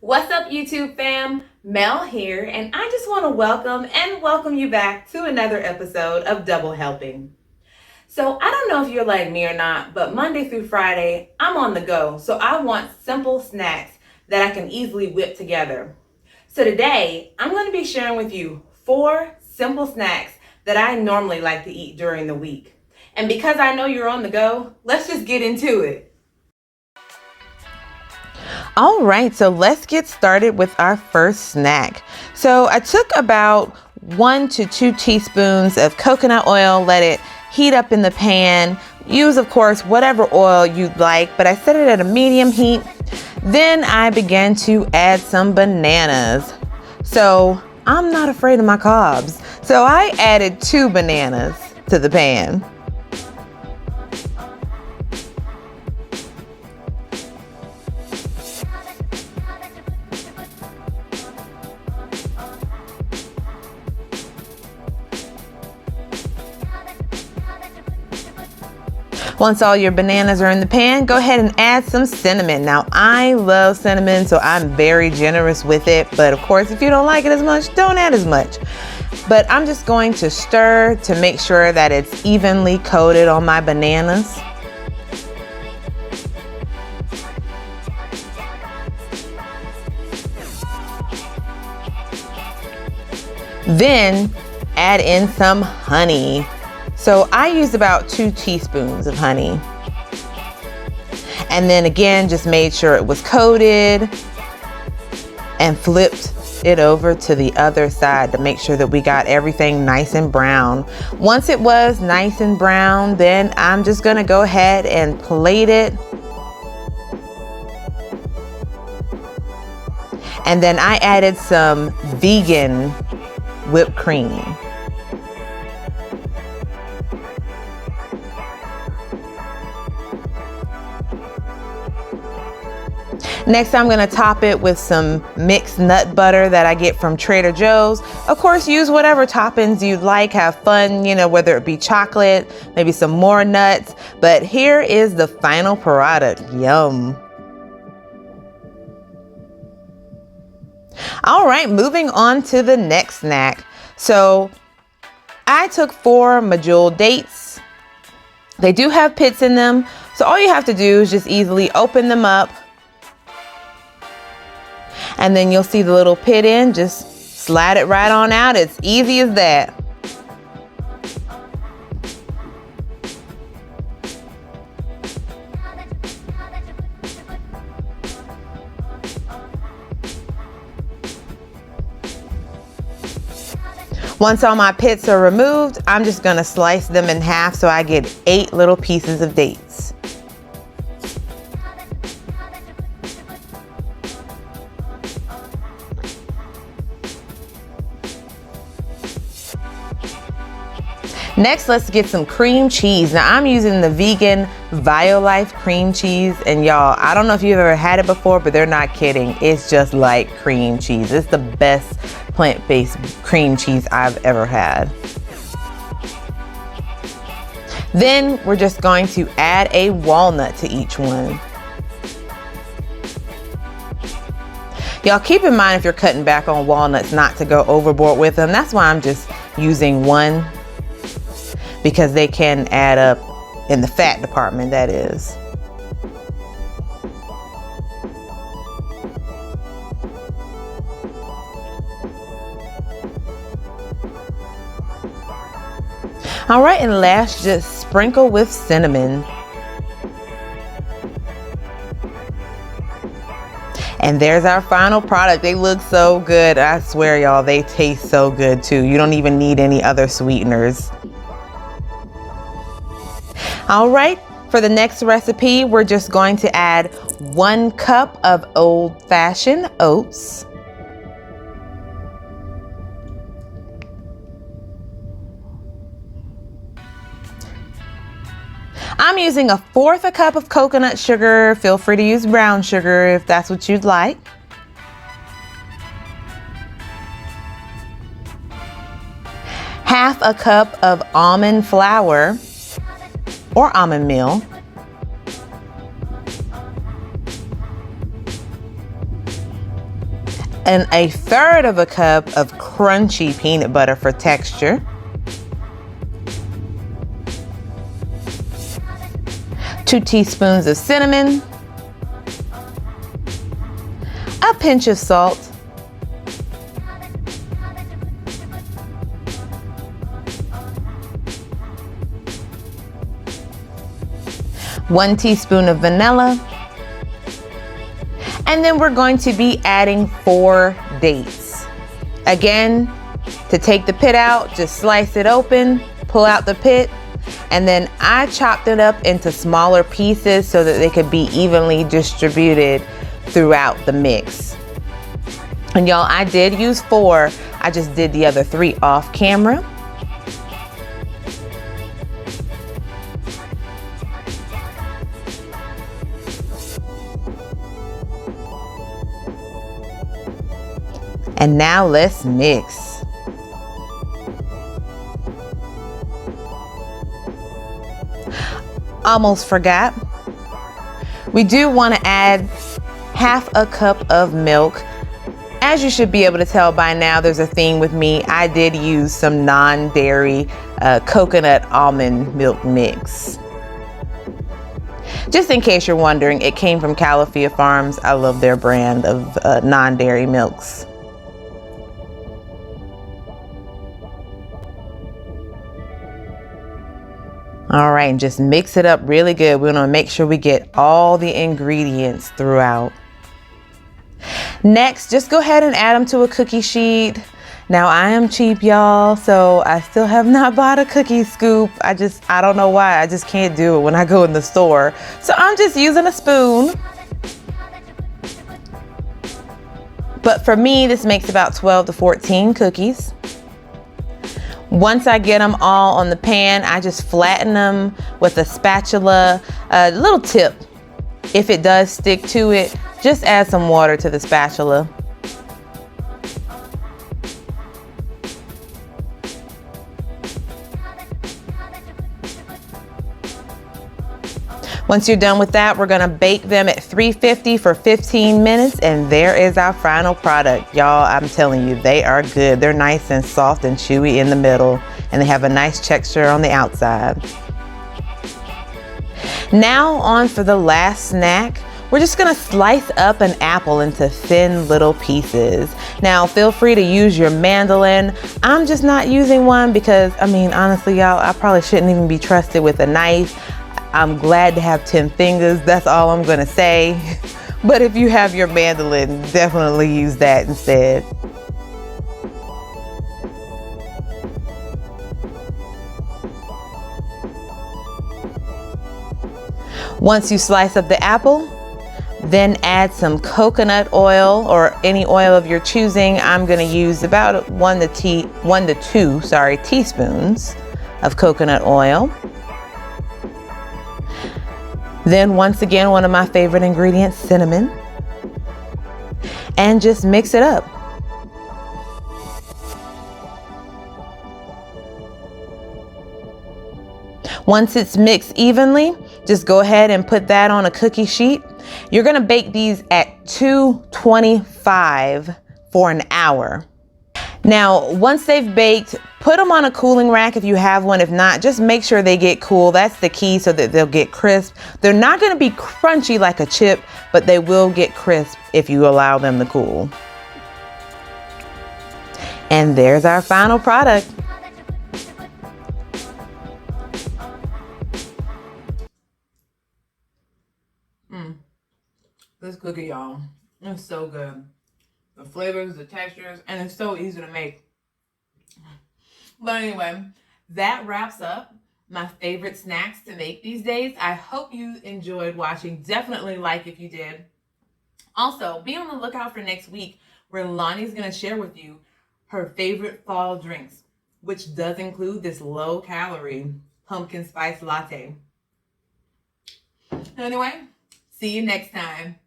What's up, YouTube fam? Mel here, and I just want to welcome you back to another episode of Double Helping. So I don't know if you're like me or not, but Monday through Friday, I'm on the go. So I want simple snacks that I can easily whip together. So today, I'm going to be sharing with you 4 simple snacks that I normally like to eat during the week. And because I know you're on the go, let's just get into it. All right, so let's get started with our first snack. So I took about 1 to 2 teaspoons of coconut oil, let it heat up in the pan. Use, of course, whatever oil you'd like, but I set it at a medium heat. Then I began to add some bananas. So I'm not afraid of my carbs. So I added 2 bananas to the pan. Once all your bananas are in the pan, go ahead and add some cinnamon. Now, I love cinnamon, so I'm very generous with it. But of course, if you don't like it as much, don't add as much. But I'm just going to stir to make sure that it's evenly coated on my bananas. Then add in some honey. So I used about 2 teaspoons of honey. And then again, just made sure it was coated and flipped it over to the other side to make sure that we got everything nice and brown. Once it was nice and brown, then I'm just gonna go ahead and plate it. And then I added some vegan whipped cream. Next, I'm gonna top it with some mixed nut butter that I get from Trader Joe's. Of course, use whatever toppings you'd like, have fun, whether it be chocolate, maybe some more nuts. But here is the final product. Yum. All right, moving on to the next snack. So I took 4 medjool dates. They do have pits in them, so all you have to do is just easily open them up. And then you'll see the little pit in, just slide it right on out. It's easy as that. Once all my pits are removed, I'm just gonna slice them in half so I get 8 little pieces of dates. Next, let's get some cream cheese. Now, I'm using the vegan Violife cream cheese. And y'all, I don't know if you've ever had it before, but they're not kidding. It's just like cream cheese. It's the best plant-based cream cheese I've ever had. Then we're just going to add a walnut to each one. Y'all, keep in mind if you're cutting back on walnuts not to go overboard with them. That's why I'm just using 1. Because they can add up in the fat department, that is. All right, and last, just sprinkle with cinnamon. And there's our final product. They look so good. I swear, y'all, they taste so good too. You don't even need any other sweeteners. All right, for the next recipe, we're just going to add 1 cup of old-fashioned oats. I'm using 1/4 cup of coconut sugar. Feel free to use brown sugar if that's what you'd like. Half a cup of almond flour or almond meal. and 1/3 of a cup of crunchy peanut butter for texture, 2 teaspoons of cinnamon, a pinch of salt, 1 teaspoon of vanilla, and then we're going to be adding 4 dates. Again, to take the pit out, just slice it open, pull out the pit, and then I chopped it up into smaller pieces so that they could be evenly distributed throughout the mix. And y'all, I did use 4, I just did the other 3 off camera. And now let's mix. Almost forgot. We do want to add 1/2 a cup of milk. As you should be able to tell by now, there's a theme with me. I did use some non-dairy coconut almond milk mix. Just in case you're wondering, it came from Calorie Farms. I love their brand of non-dairy milks. All right, and just mix it up really good. We want to make sure we get all the ingredients throughout. Next, just go ahead and add them to a cookie sheet. Now, I am cheap, y'all, so I still have not bought a cookie scoop. I don't know why. I just can't do it when I go in the store. So I'm just using a spoon. But for me, this makes about 12 to 14 cookies. Once I get them all on the pan, I just flatten them with a spatula. A little tip, if it does stick to it, just add some water to the spatula. Once you're done with that, we're gonna bake them at 350 for 15 minutes, and there is our final product. Y'all, I'm telling you, they are good. They're nice and soft and chewy in the middle, and they have a nice texture on the outside. Now on for the last snack. We're just gonna slice up an apple into thin little pieces. Now, feel free to use your mandolin. I'm just not using one because, I mean, honestly, y'all, I probably shouldn't even be trusted with a knife. I'm glad to have 10 fingers, that's all I'm gonna say. But if you have your mandolin, definitely use that instead. Once you slice up the apple, then add some coconut oil or any oil of your choosing. I'm gonna use about 1 to 2 teaspoons of coconut oil. Then once again, one of my favorite ingredients, cinnamon. And just mix it up. Once it's mixed evenly, just go ahead and put that on a cookie sheet. You're gonna bake these at 225 for an hour. Now, once they've baked, put them on a cooling rack if you have one. If not, just make sure they get cool. That's the key, so that they'll get crisp. They're not gonna be crunchy like a chip, but they will get crisp if you allow them to cool. And there's our final product. This cookie, y'all, it's so good. The flavors, the textures, and it's so easy to make. But anyway, that wraps up my favorite snacks to make these days. I hope you enjoyed watching. Definitely like if you did. Also, be on the lookout for next week, where Lonnie's going to share with you her favorite fall drinks, which does include this low-calorie pumpkin spice latte. Anyway, see you next time.